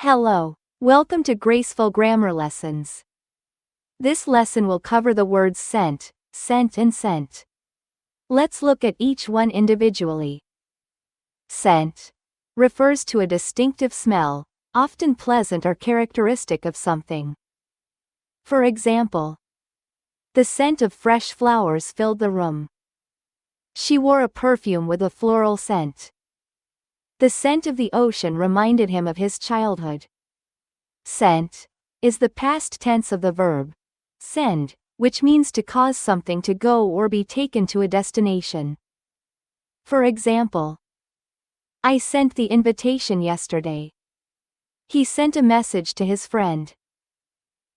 Hello. Welcome to Graceful Grammar Lessons. This lesson will cover the words scent, scent and scent. Let's look at each one individually. Scent refers to a distinctive smell, often pleasant or characteristic of something. For example, the scent of fresh flowers filled the room. She wore a perfume with a floral scent. The scent of the ocean reminded him of his childhood. Scent is the past tense of the verb send, which means to cause something to go or be taken to a destination. For example, I sent the invitation yesterday. He sent a message to his friend.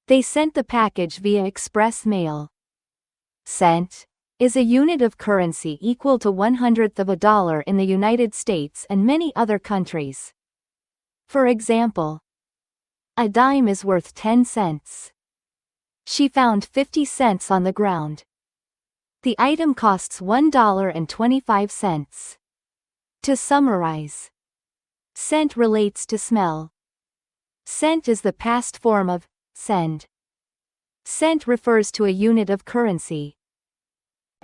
They sent the package via express mail. Cent is a unit of currency equal to 1/100th of a dollar in the United States and many other countries. For example, a dime is worth 10 cents. She found 50 cents on the ground. The item costs $1.25. To summarize, scent relates to smell. Cent is the past form of send. Cent refers to a unit of currency.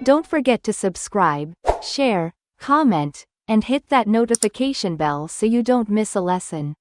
Don't forget to subscribe, share, comment, and hit that notification bell so you don't miss a lesson.